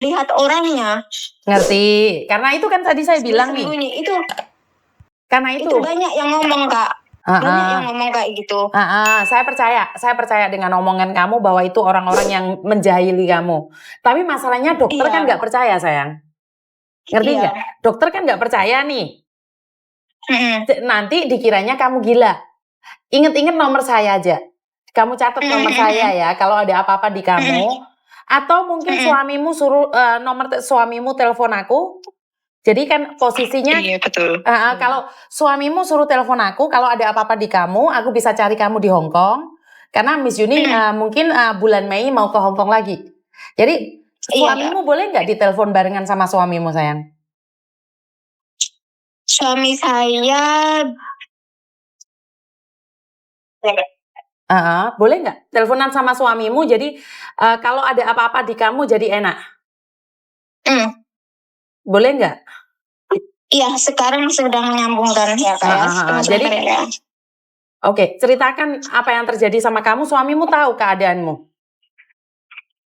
lihat orangnya. Ngerti, karena itu kan tadi saya bilang nih. Sembunyi itu. Karena Itu banyak yang ngomong, Kak. Banyak yang ngomong kayak gitu. Saya percaya dengan omongan kamu bahwa itu orang-orang yang menjahili kamu. Tapi masalahnya dokter kan nggak percaya, sayang. Ngerti nggak? Dokter kan nggak percaya nih. Nanti dikiranya kamu gila. Ingat-ingat nomor saya aja. Kamu catat nomor saya ya. Kalau ada apa-apa di kamu, atau mungkin suamimu suruh nomor suamimu telepon aku. Jadi kan posisinya, betul. Kalau suamimu suruh telepon aku, kalau ada apa-apa di kamu, aku bisa cari kamu di Hong Kong. Karena Miss Yuni mungkin bulan Mei mau ke Hong Kong lagi. Jadi suamimu boleh nggak ditelepon barengan sama suamimu, sayang? Suami saya boleh nggak teleponan sama suamimu? Jadi kalau ada apa-apa di kamu jadi enak. Boleh nggak? Iya, sekarang sedang menyambungkan ya, Kak. Jadi, oke, ceritakan apa yang terjadi sama kamu. Suamimu tahu keadaanmu?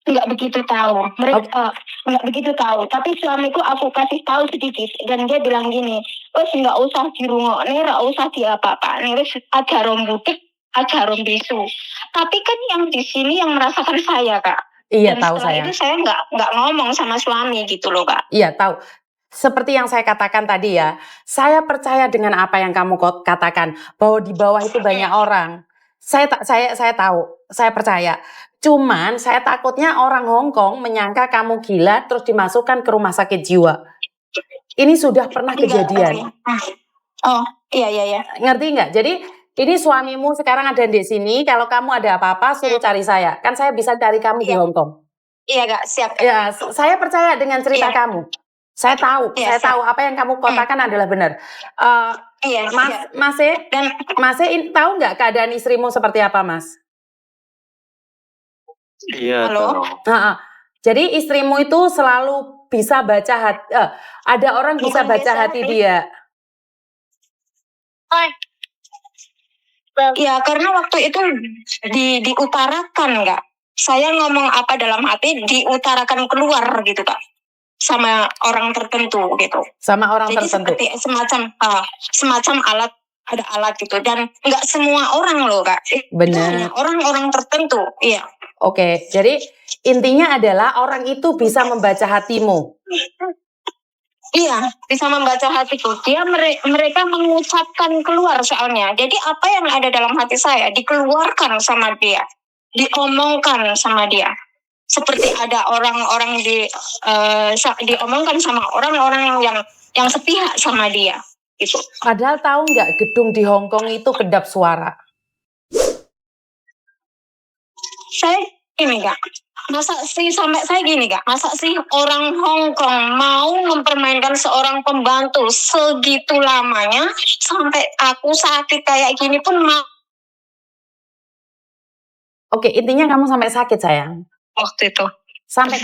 Nggak begitu tahu. Mereka nggak begitu tahu. Tapi suamiku aku kasih tahu sedikit dan dia bilang gini, nggak usah dirungokne, nggak usah diapa-apa. Wes aja rombutik, aja rombisu. Tapi kan yang di sini yang merasakan saya, Kak. Iya, dan tahu setelah saya. itu saya nggak ngomong sama suami gitu loh, Kak. Iya, tahu. Seperti yang saya katakan tadi ya, saya percaya dengan apa yang kamu katakan bahwa di bawah itu banyak orang. Saya tahu, saya percaya. Cuman saya takutnya orang Hong Kong menyangka kamu gila terus dimasukkan ke rumah sakit jiwa. Ini sudah pernah kejadian. Oh, iya. Ngerti nggak? Jadi ini suamimu sekarang ada di sini. Kalau kamu ada apa-apa suruh cari saya. Kan saya bisa cari kamu di Hong Kong. Iya, Kak, siap. Ya, saya percaya dengan cerita kamu. Saya tahu apa yang kamu katakan adalah benar. Mas tahu nggak keadaan istrimu seperti apa, Mas? Iya. Halo. Jadi istrimu itu selalu bisa baca hati. Ada orang bisa baca hati dia. Ya, karena waktu itu diutarakan, Kak. Saya ngomong apa dalam hati diutarakan keluar gitu, Kak. Sama orang tertentu gitu. Sama orang Jadi tertentu. Seperti semacam alat, ada alat gitu, dan nggak semua orang loh, Kak. Benar. Orang-orang tertentu, iya. Oke, jadi intinya adalah orang itu bisa membaca hatimu. Iya, bisa membaca hatiku. Mereka mengucapkan keluar soalnya. Jadi apa yang ada dalam hati saya dikeluarkan sama dia, diomongkan sama dia. Seperti ada orang-orang diomongkan sama orang-orang yang sepihak sama dia, gitu. Padahal tahu nggak gedung di Hong Kong itu kedap suara? Saya gini, Kak. Masa sih orang Hong Kong mau mempermainkan seorang pembantu segitu lamanya sampai aku sakit kayak gini pun mau. Oke, intinya kamu sampai sakit, sayang. Waktu itu. Sampai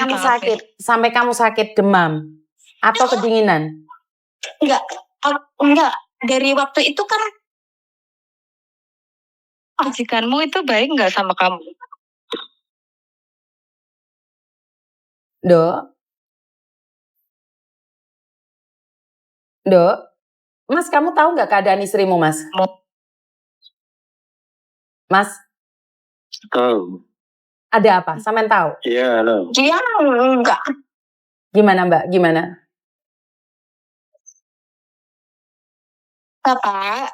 kamu sakit demam atau kedinginan? Enggak. Dari waktu itu kan majikanmu itu baik nggak sama kamu? Dok, Mas, kamu tahu nggak keadaan istrimu, Mas? Mas? Tahu. Ada apa? Sampean tahu? Iya, halo. Dia enggak. Gimana, Mbak? Gimana? Bapak.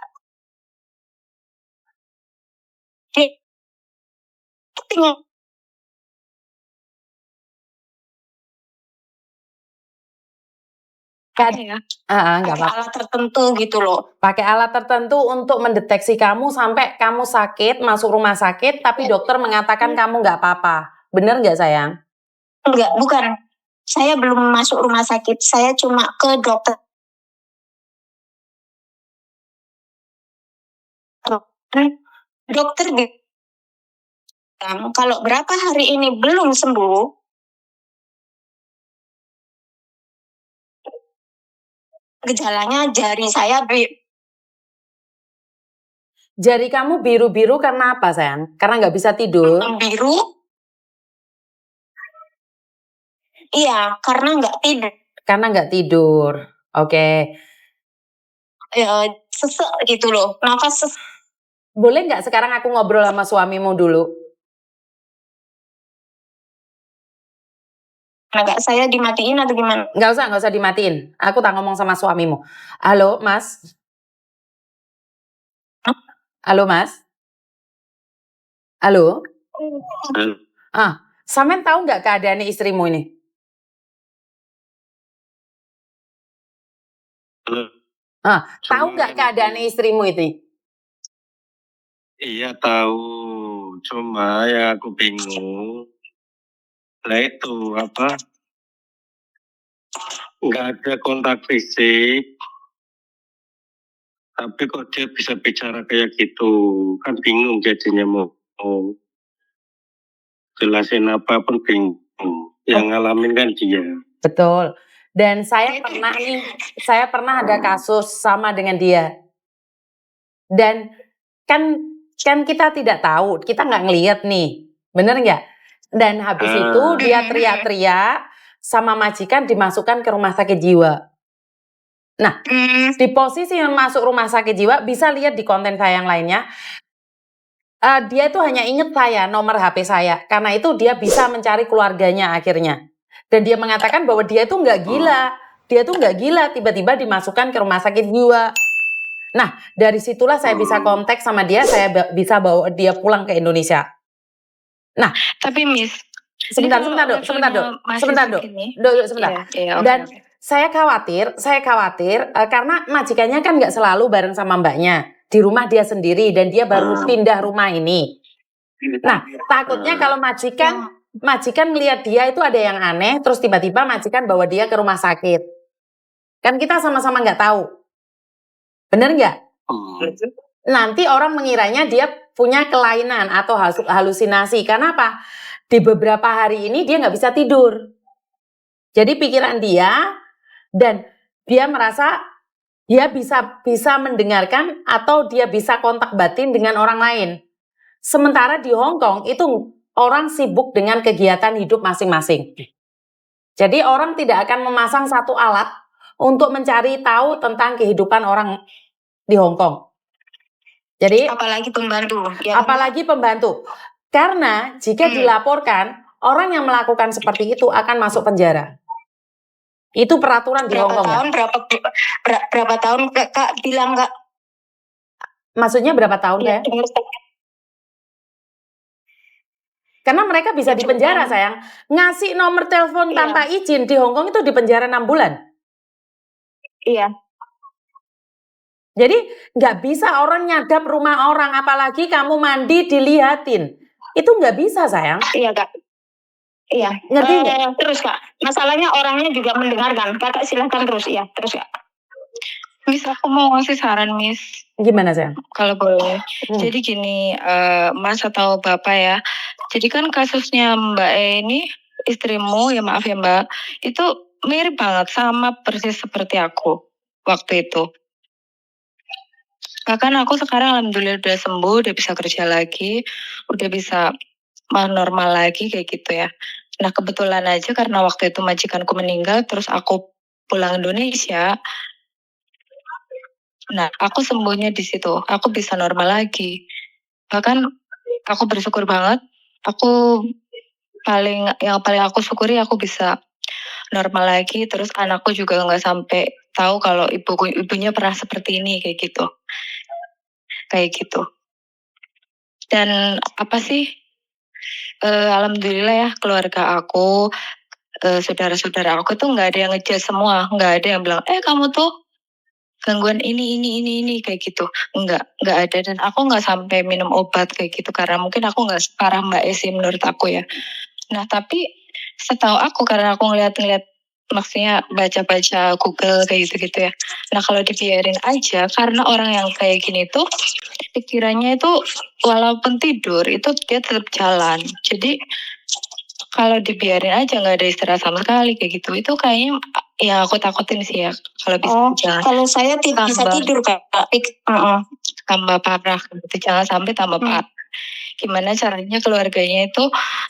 Nggak apa-apa. Alat tertentu gitu loh. Pakai alat tertentu untuk mendeteksi kamu sampai kamu sakit, masuk rumah sakit, tapi dokter mengatakan kamu nggak apa-apa. Bener nggak, sayang? Enggak, bukan. Saya belum masuk rumah sakit. Saya cuma ke dokter. Dokter bilang kalau berapa hari ini belum sembuh, gejalanya jari saya Jari kamu biru-biru karena apa, sayang? Karena nggak bisa tidur? biru. Iya, karena nggak tidur. Karena nggak tidur. Oke. Sesek gitu loh, nafas sesek. Boleh nggak sekarang aku ngobrol sama suamimu dulu? Agak saya dimatiin atau gimana? Nggak usah dimatiin. Aku tak ngomong sama suamimu. Halo, Mas. Halo, Mas. Halo. Sampean tahu nggak keadaan istrimu ini? Tahu nggak keadaan istrimu itu? Iya tahu, cuma yang aku bingung, lah itu apa? Nggak ada kontak fisik, tapi kok dia bisa bicara kayak gitu, kan bingung jadinya mau jelasin apapun bingung. Yang ngalamin kan dia. Betul. Dan saya pernah ada kasus sama dengan dia. Dan kan kita tidak tahu, kita nggak ngelihat nih, bener nggak? Dan habis itu dia teriak-teriak sama majikan dimasukkan ke rumah sakit jiwa. Nah, di posisi yang masuk rumah sakit jiwa, bisa lihat di konten saya yang lainnya, dia itu hanya ingat saya, nomor HP saya, karena itu dia bisa mencari keluarganya akhirnya. Dan dia mengatakan bahwa dia itu nggak gila, tiba-tiba dimasukkan ke rumah sakit jiwa. Nah, dari situlah saya bisa kontak sama dia, saya bisa bawa dia pulang ke Indonesia. Nah, Tapi Miss, sebentar dok. Iya, Dan oke. saya khawatir karena majikannya kan nggak selalu bareng sama mbaknya. Di rumah dia sendiri dan dia baru pindah rumah ini. Nah, takutnya kalau majikan melihat dia itu ada yang aneh, terus tiba-tiba majikan bawa dia ke rumah sakit. Kan kita sama-sama nggak tahu. Bener nggak? Nanti orang mengiranya dia punya kelainan atau halusinasi. Karena apa? Di beberapa hari ini dia nggak bisa tidur. Jadi pikiran dia dan dia merasa dia bisa mendengarkan atau dia bisa kontak batin dengan orang lain. Sementara di Hong Kong itu orang sibuk dengan kegiatan hidup masing-masing. Jadi orang tidak akan memasang satu alat untuk mencari tahu tentang kehidupan orang di Hong Kong. Jadi Apalagi pembantu. Karena jika dilaporkan, orang yang melakukan seperti itu akan masuk penjara. Itu peraturan di Hong Kong. Berapa tahun Kak bilang Kak? Maksudnya berapa tahun ya? Karena mereka bisa dipenjara sayang. Ngasih nomor telepon tanpa izin di Hong Kong itu dipenjara 6 bulan. Iya. Jadi nggak bisa orang nyadap rumah orang, apalagi kamu mandi dilihatin. Itu nggak bisa sayang. Iya Kak. Iya. Ngerti nggak? Terus Kak, masalahnya orangnya juga mendengarkan. Kakak silahkan terus ya, terus Kak. Miss, aku mau ngasih saran Miss. Gimana sayang? Kalau boleh. Jadi gini, Mas atau Bapak ya. Jadi kan kasusnya Mbak E ini, istrimu, ya maaf ya Mbak, itu mirip banget sama persis seperti aku waktu itu. Bahkan aku sekarang alhamdulillah udah sembuh, udah bisa kerja lagi, udah bisa normal lagi kayak gitu ya. Nah kebetulan aja karena waktu itu majikanku meninggal, terus aku pulang Indonesia. Nah aku sembuhnya di situ, aku bisa normal lagi. Bahkan aku bersyukur banget, yang paling aku syukuri aku bisa normal lagi, terus anakku juga nggak sampai tahu kalau ibunya pernah seperti ini kayak gitu. Dan apa sih? Alhamdulillah ya keluarga aku, saudara-saudara aku tuh nggak ada yang ngejudge semua, nggak ada yang bilang, kamu tuh gangguan ini kayak gitu, nggak ada. Dan aku nggak sampai minum obat kayak gitu karena mungkin aku nggak separah Mbak Esi menurut aku ya. Nah tapi setahu aku karena aku ngeliat maksudnya baca-baca Google kayak gitu ya. Nah kalau dibiarin aja karena orang yang kayak gini tuh pikirannya itu walaupun tidur itu dia tetap jalan. Jadi kalau dibiarin aja nggak ada istirahat sama sekali kayak gitu, itu kayaknya ya aku takutin sih ya kalau bisa. Kalau saya tidak bisa tidur Kak. Tambah parah gitu, jangan sampai tambah parah. Gimana caranya keluarganya itu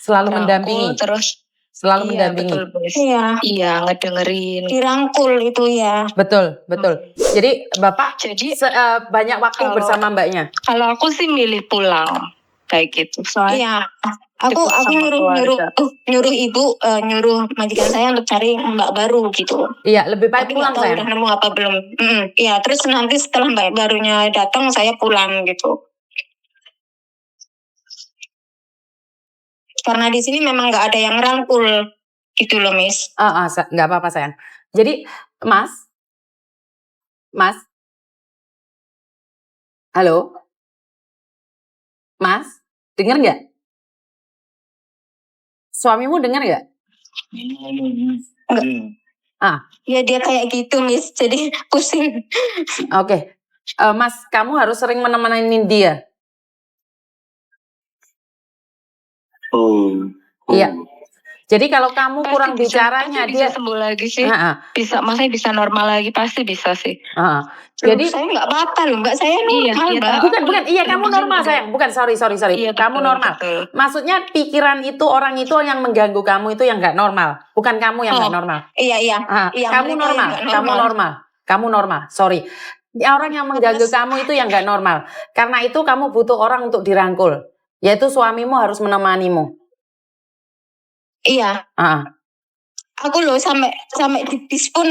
selalu mendampingi, terus Selalu Iya mendampingi. betul Miss. Iya, Iya ngedengerin. dirangkul itu ya. Betul, betul. Jadi Bapak Jadi banyak waktu Kalau- bersama mbaknya. kalau aku sih milih pulang kayak gitu. Soalnya Iya. Aku Ikut sama nyuruh ibu nyuruh majikan saya untuk cari mbak baru gitu. Iya, lebih baik Tapi pulang nggak tahu sayang. udah nemu apa belum. Iya, terus nanti setelah mbak barunya datang saya pulang gitu. Karena di sini memang nggak ada yang rangkul gitu loh, Miss. Nggak apa-apa sayang. Jadi Mas, halo, Mas, dengar nggak? Suamimu dengar nggak? Ya dia kayak gitu, Miss. Jadi pusing. Oke. Mas, kamu harus sering menemani dia. Oh. Iya. Jadi kalau kamu pasti kurang bisa, bicaranya pasti dia. bisa sembuh lagi sih. Ah, Bisa, maksudnya bisa normal lagi, pasti bisa sih. Jadi Jadi saya nggak apa-apa loh, Mbak. Saya normal, iya, Mbak. bukan. Iya, kamu normal sayang. Bukan, sorry. Iya, Kamu betul, normal. betul. Maksudnya pikiran itu, orang itu yang mengganggu kamu itu yang nggak normal. Bukan kamu yang nggak normal. Iya. Iya, Kamu mereka yang normal. nggak Kamu normal. Sorry. Orang yang mengganggu kamu itu yang nggak normal. Karena itu kamu butuh orang untuk dirangkul. Yaitu suamimu harus menemanimu. Iya. Aku loh sampai di bis pun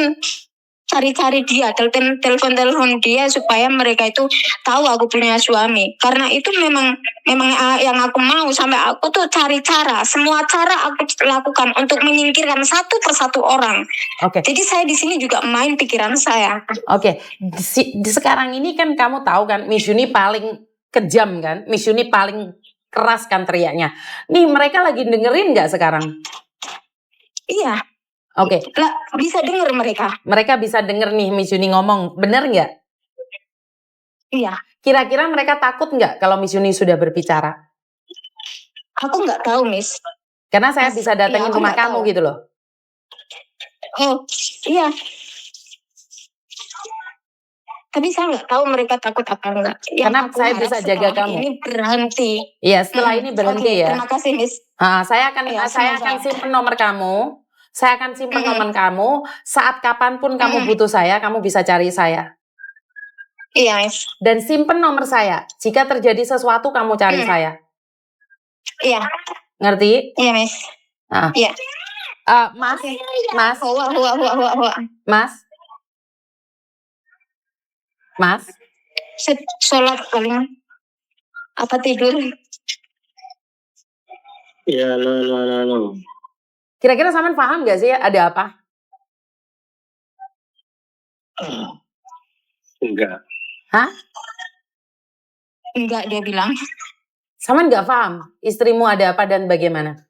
cari-cari dia, telepon dia supaya mereka itu tahu aku punya suami. Karena itu memang yang aku mau, sampai aku tuh cari cara, semua cara aku lakukan untuk menyingkirkan satu persatu orang. Oke. Jadi saya di sini juga main pikiran saya. Oke. Di sekarang ini kan kamu tahu kan, Miss Yuni paling kejam kan, Miss Yuni paling keras kan teriaknya. Nih mereka lagi dengerin nggak sekarang? Iya. Oke. Lah, bisa denger mereka. Mereka bisa denger nih Miss Yuni ngomong, bener nggak? Iya. Kira-kira mereka takut nggak kalau Miss Yuni sudah berbicara? Aku nggak tahu, Miss. Karena saya bisa datengin aku rumah nggak kamu tahu. gitu loh. Oh, iya. Tapi saya nggak tahu mereka takut apa enggak. Karena aku saya harap bisa jaga setelah kamu. Ini berhenti. Iya, setelah ini berhenti Oke, ya. Terima kasih, Miss. Saya akan Iya, simpen nomor kamu. Saya akan simpen nomor kamu. Saat kapanpun kamu Mm-mm. butuh saya, kamu bisa cari saya. Iya, Miss. Dan simpen nomor saya. Jika terjadi sesuatu, kamu cari saya. Iya. Ngerti? Iya, Miss. Iya. Mas, Mas. Sholat paling apa tidur? Ya, lo. Kira-kira Saman paham gak sih ada apa? Enggak. Hah? Enggak, dia bilang. Saman gak paham istrimu ada apa dan bagaimana?